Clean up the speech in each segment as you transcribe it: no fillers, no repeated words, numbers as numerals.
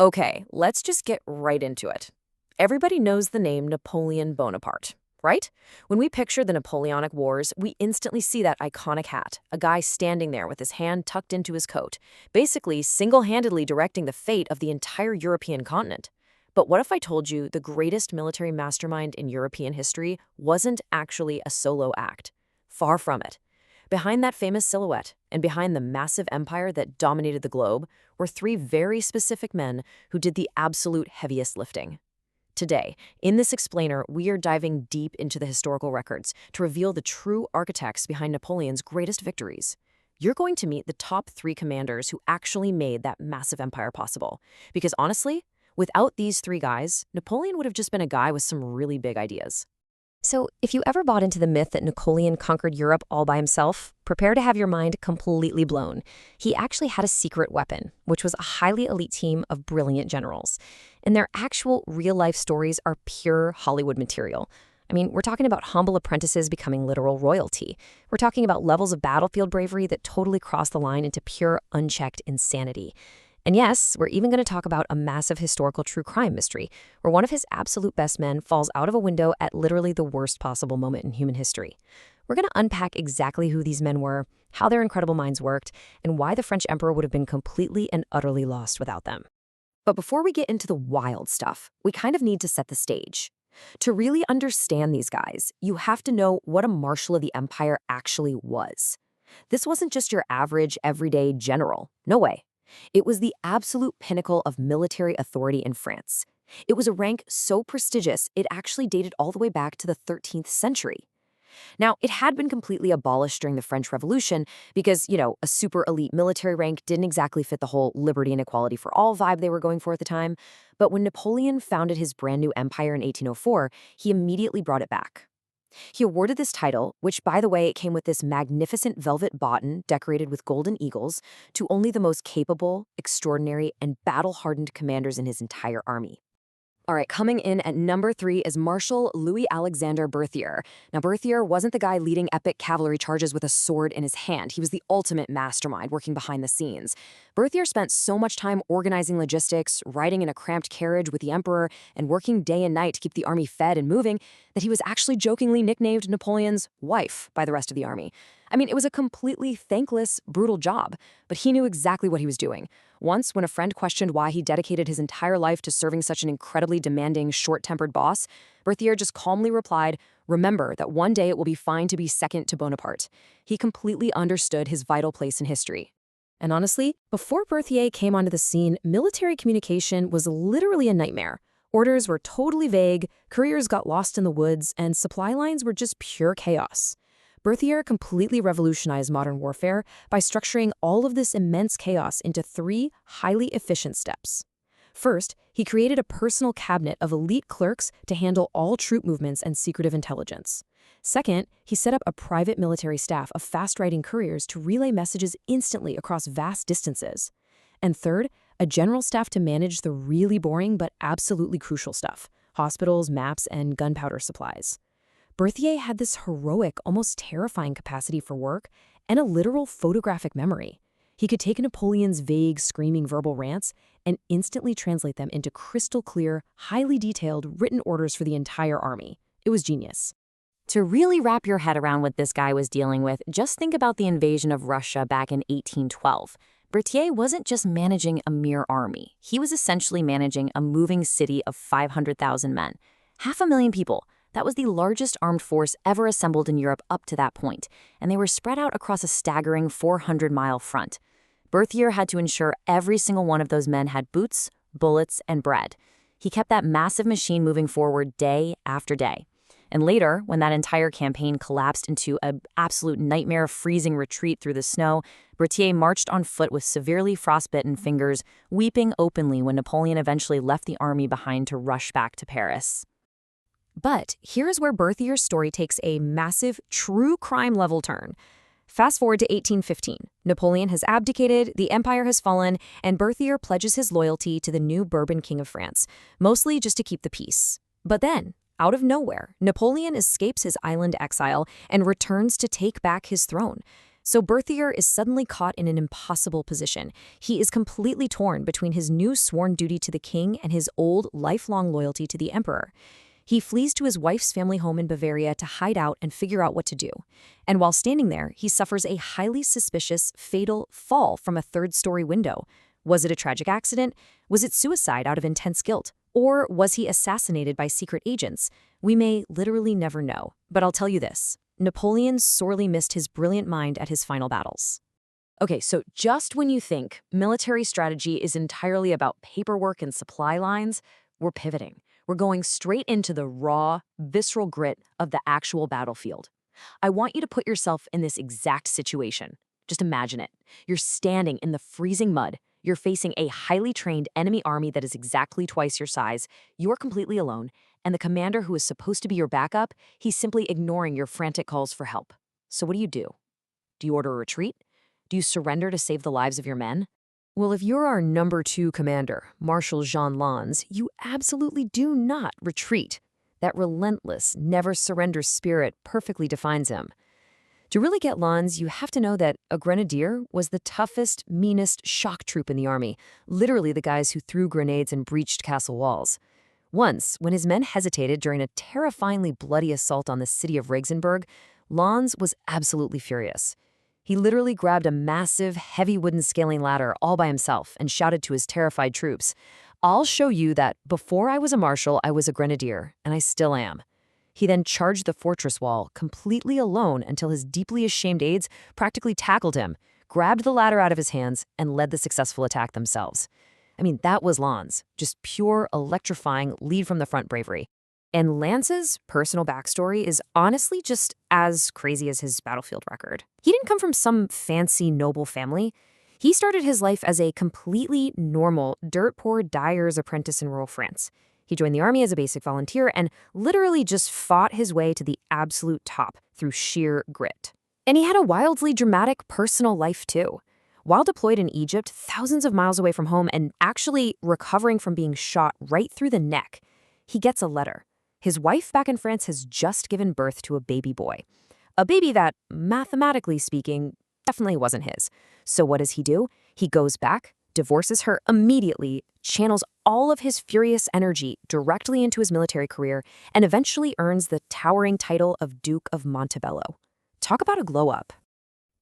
Okay, let's just get right into it. Everybody knows the name Napoleon Bonaparte, right? When we picture the Napoleonic Wars, we instantly see that iconic hat, a guy standing there with his hand tucked into his coat, basically single-handedly directing the fate of the entire European continent. But what if I told you the greatest military mastermind in European history wasn't actually a solo act? Far from it. Behind that famous silhouette, and behind the massive empire that dominated the globe, were three very specific men who did the absolute heaviest lifting. Today, in this explainer, we are diving deep into the historical records to reveal the true architects behind Napoleon's greatest victories. You're going to meet the top three commanders who actually made that massive empire possible. Because honestly, without these three guys, Napoleon would have just been a guy with some really big ideas. So, if you ever bought into the myth that Napoleon conquered Europe all by himself, prepare to have your mind completely blown. He actually had a secret weapon, which was a highly elite team of brilliant generals. And their actual real-life stories are pure Hollywood material. I mean, we're talking about humble apprentices becoming literal royalty. We're talking about levels of battlefield bravery that totally cross the line into pure, unchecked insanity. And yes, we're even going to talk about a massive historical true crime mystery, where one of his absolute best men falls out of a window at literally the worst possible moment in human history. We're going to unpack exactly who these men were, how their incredible minds worked, and why the French emperor would have been completely and utterly lost without them. But before we get into the wild stuff, we kind of need to set the stage. To really understand these guys, you have to know what a marshal of the empire actually was. This wasn't just your average, everyday general. No way. It was the absolute pinnacle of military authority in France. It was a rank so prestigious, it actually dated all the way back to the 13th century. Now, it had been completely abolished during the French Revolution because, a super elite military rank didn't exactly fit the whole liberty and equality for all vibe they were going for at the time. But when Napoleon founded his brand new empire in 1804, he immediately brought it back. He awarded this title, which, by the way, came with this magnificent velvet baton decorated with golden eagles, to only the most capable, extraordinary, and battle-hardened commanders in his entire army. All right, coming in at number 3 is Marshal Louis-Alexandre Berthier. Now, Berthier wasn't the guy leading epic cavalry charges with a sword in his hand. He was the ultimate mastermind working behind the scenes. Berthier spent so much time organizing logistics, riding in a cramped carriage with the emperor, and working day and night to keep the army fed and moving that he was actually jokingly nicknamed Napoleon's wife by the rest of the army. I mean, it was a completely thankless, brutal job, but he knew exactly what he was doing. Once, when a friend questioned why he dedicated his entire life to serving such an incredibly demanding, short-tempered boss, Berthier just calmly replied, "Remember that one day it will be fine to be second to Bonaparte." He completely understood his vital place in history. And honestly, before Berthier came onto the scene, military communication was literally a nightmare. Orders were totally vague, couriers got lost in the woods, and supply lines were just pure chaos. Berthier completely revolutionized modern warfare by structuring all of this immense chaos into 3 highly efficient steps. First, he created a personal cabinet of elite clerks to handle all troop movements and secretive intelligence. Second, he set up a private military staff of fast-riding couriers to relay messages instantly across vast distances. And third, a general staff to manage the really boring but absolutely crucial stuff: hospitals, maps, and gunpowder supplies. Berthier had this heroic, almost terrifying capacity for work and a literal photographic memory. He could take Napoleon's vague, screaming verbal rants and instantly translate them into crystal clear, highly detailed written orders for the entire army. It was genius. To really wrap your head around what this guy was dealing with, just think about the invasion of Russia back in 1812. Berthier wasn't just managing a mere army. He was essentially managing a moving city of 500,000 men. 500,000 people. That was the largest armed force ever assembled in Europe up to that point, and they were spread out across a staggering 400-mile front. Berthier had to ensure every single one of those men had boots, bullets, and bread. He kept that massive machine moving forward day after day. And later, when that entire campaign collapsed into an absolute nightmare freezing retreat through the snow, Berthier marched on foot with severely frostbitten fingers, weeping openly when Napoleon eventually left the army behind to rush back to Paris. But here's where Berthier's story takes a massive, true crime level turn. Fast forward to 1815. Napoleon has abdicated, the empire has fallen, and Berthier pledges his loyalty to the new Bourbon king of France, mostly just to keep the peace. But then, out of nowhere, Napoleon escapes his island exile and returns to take back his throne. So Berthier is suddenly caught in an impossible position. He is completely torn between his new sworn duty to the king and his old, lifelong loyalty to the emperor. He flees to his wife's family home in Bavaria to hide out and figure out what to do. And while standing there, he suffers a highly suspicious, fatal fall from a third-story window. Was it a tragic accident? Was it suicide out of intense guilt? Or was he assassinated by secret agents? We may literally never know. But I'll tell you this. Napoleon sorely missed his brilliant mind at his final battles. Okay, so just when you think military strategy is entirely about paperwork and supply lines, we're pivoting. We're going straight into the raw, visceral grit of the actual battlefield. I want you to put yourself in this exact situation. Just imagine it. You're standing in the freezing mud. You're facing a highly trained enemy army that is exactly twice your size. You're completely alone, and the commander who is supposed to be your backup, he's simply ignoring your frantic calls for help. So what do? Do you order a retreat? Do you surrender to save the lives of your men? Well, if you're our number 2 commander, Marshal Jean Lannes, you absolutely do not retreat. That relentless, never-surrender spirit perfectly defines him. To really get Lannes, you have to know that a grenadier was the toughest, meanest shock troop in the army, literally the guys who threw grenades and breached castle walls. Once, when his men hesitated during a terrifyingly bloody assault on the city of Regensburg, Lannes was absolutely furious. He literally grabbed a massive, heavy wooden scaling ladder all by himself and shouted to his terrified troops, "I'll show you that before I was a marshal, I was a grenadier, and I still am." He then charged the fortress wall completely alone until his deeply ashamed aides practically tackled him, grabbed the ladder out of his hands, and led the successful attack themselves. I mean, that was Lannes, just pure, electrifying, lead-from-the-front bravery. And Lance's personal backstory is honestly just as crazy as his battlefield record. He didn't come from some fancy noble family. He started his life as a completely normal, dirt-poor dyer's apprentice in rural France. He joined the army as a basic volunteer and literally just fought his way to the absolute top through sheer grit. And he had a wildly dramatic personal life too. While deployed in Egypt, thousands of miles away from home and actually recovering from being shot right through the neck, he gets a letter. His wife back in France has just given birth to a baby boy. A baby that, mathematically speaking, definitely wasn't his. So what does he do? He goes back, divorces her immediately, channels all of his furious energy directly into his military career, and eventually earns the towering title of Duke of Montebello. Talk about a glow-up.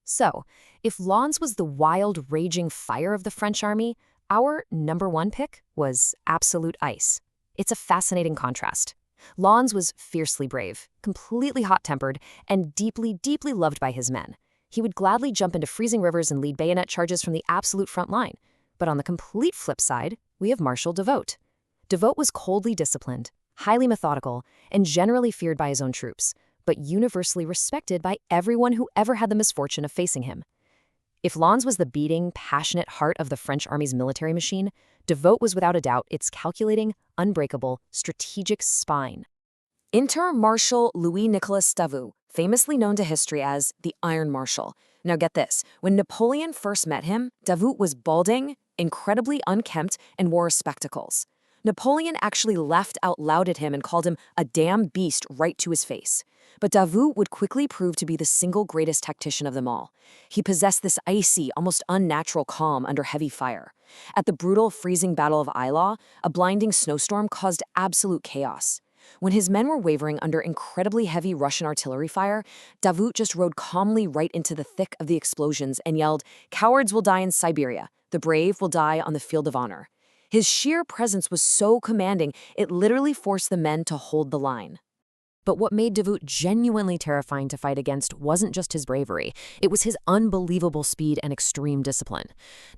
So, if Lannes was the wild, raging fire of the French army, our number 1 pick was absolute ice. It's a fascinating contrast. Lannes was fiercely brave, completely hot-tempered, and deeply, deeply loved by his men. He would gladly jump into freezing rivers and lead bayonet charges from the absolute front line. But on the complete flip side, we have Marshal Devote. Devote was coldly disciplined, highly methodical, and generally feared by his own troops, but universally respected by everyone who ever had the misfortune of facing him. If Lannes was the beating, passionate heart of the French army's military machine, Devote was without a doubt its calculating, unbreakable, strategic spine. Enter Marshal Louis-Nicolas Davout, famously known to history as the Iron Marshal. Now get this, when Napoleon first met him, Davout was balding, incredibly unkempt, and wore spectacles. Napoleon actually laughed out loud at him and called him a damn beast right to his face. But Davout would quickly prove to be the single greatest tactician of them all. He possessed this icy, almost unnatural calm under heavy fire. At the brutal, freezing Battle of Eylau, a blinding snowstorm caused absolute chaos. When his men were wavering under incredibly heavy Russian artillery fire, Davout just rode calmly right into the thick of the explosions and yelled, "Cowards will die in Siberia. The brave will die on the field of honor." His sheer presence was so commanding, it literally forced the men to hold the line. But what made Davout genuinely terrifying to fight against wasn't just his bravery, it was his unbelievable speed and extreme discipline.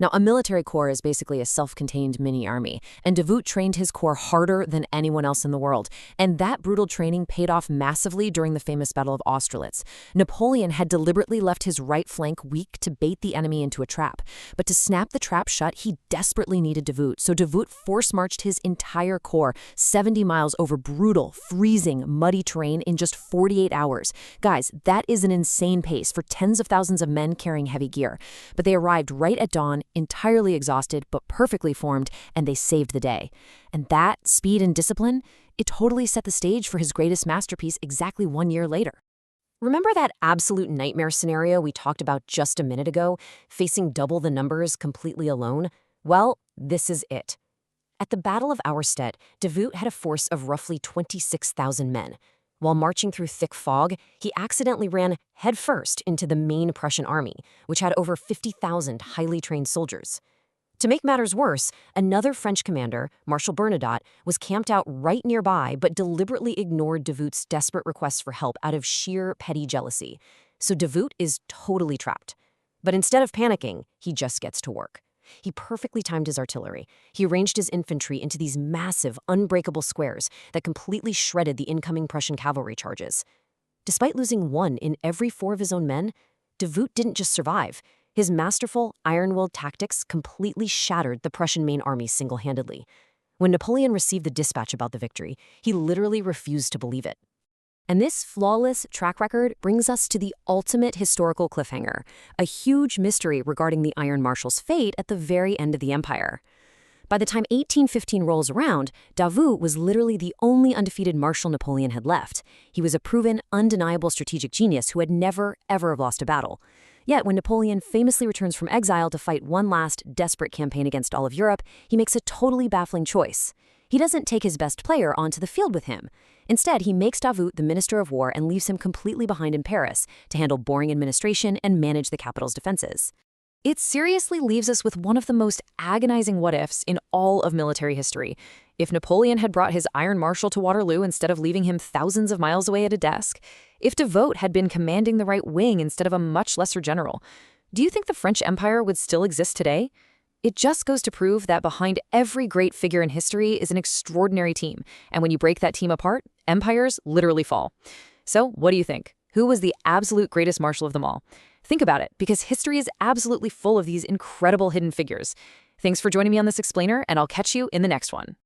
Now, a military corps is basically a self-contained mini-army, and Davout trained his corps harder than anyone else in the world, and that brutal training paid off massively during the famous Battle of Austerlitz. Napoleon had deliberately left his right flank weak to bait the enemy into a trap, but to snap the trap shut, he desperately needed Davout, so Davout force-marched his entire corps 70 miles over brutal, freezing, muddy terrain in just 48 hours. Guys, that is an insane pace for tens of thousands of men carrying heavy gear. But they arrived right at dawn, entirely exhausted but perfectly formed, and they saved the day. And that speed and discipline, it totally set the stage for his greatest masterpiece exactly 1 year later. Remember that absolute nightmare scenario we talked about just a minute ago, facing double the numbers completely alone? Well, this is it. At the Battle of Auerstedt, Davout had a force of roughly 26,000 men. While marching through thick fog, he accidentally ran headfirst into the main Prussian army, which had over 50,000 highly trained soldiers. To make matters worse, another French commander, Marshal Bernadotte, was camped out right nearby but deliberately ignored Davout's desperate requests for help out of sheer petty jealousy. So Davout is totally trapped. But instead of panicking, he just gets to work. He perfectly timed his artillery. He arranged his infantry into these massive, unbreakable squares that completely shredded the incoming Prussian cavalry charges. Despite losing 1 in every 4 of his own men, Davout didn't just survive. His masterful, iron-willed tactics completely shattered the Prussian main army single-handedly. When Napoleon received the dispatch about the victory, he literally refused to believe it. And this flawless track record brings us to the ultimate historical cliffhanger, a huge mystery regarding the Iron Marshal's fate at the very end of the empire. By the time 1815 rolls around, Davout was literally the only undefeated Marshal Napoleon had left. He was a proven, undeniable strategic genius who had never, ever lost a battle. Yet when Napoleon famously returns from exile to fight one last, desperate campaign against all of Europe, he makes a totally baffling choice. He doesn't take his best player onto the field with him. Instead, he makes Davout the Minister of War and leaves him completely behind in Paris to handle boring administration and manage the capital's defenses. It seriously leaves us with one of the most agonizing what-ifs in all of military history. If Napoleon had brought his Iron Marshal to Waterloo instead of leaving him thousands of miles away at a desk, if Davout had been commanding the right wing instead of a much lesser general, do you think the French Empire would still exist today? It just goes to prove that behind every great figure in history is an extraordinary team, and when you break that team apart, empires literally fall. So, what do you think? Who was the absolute greatest marshal of them all? Think about it, because history is absolutely full of these incredible hidden figures. Thanks for joining me on this explainer, and I'll catch you in the next one.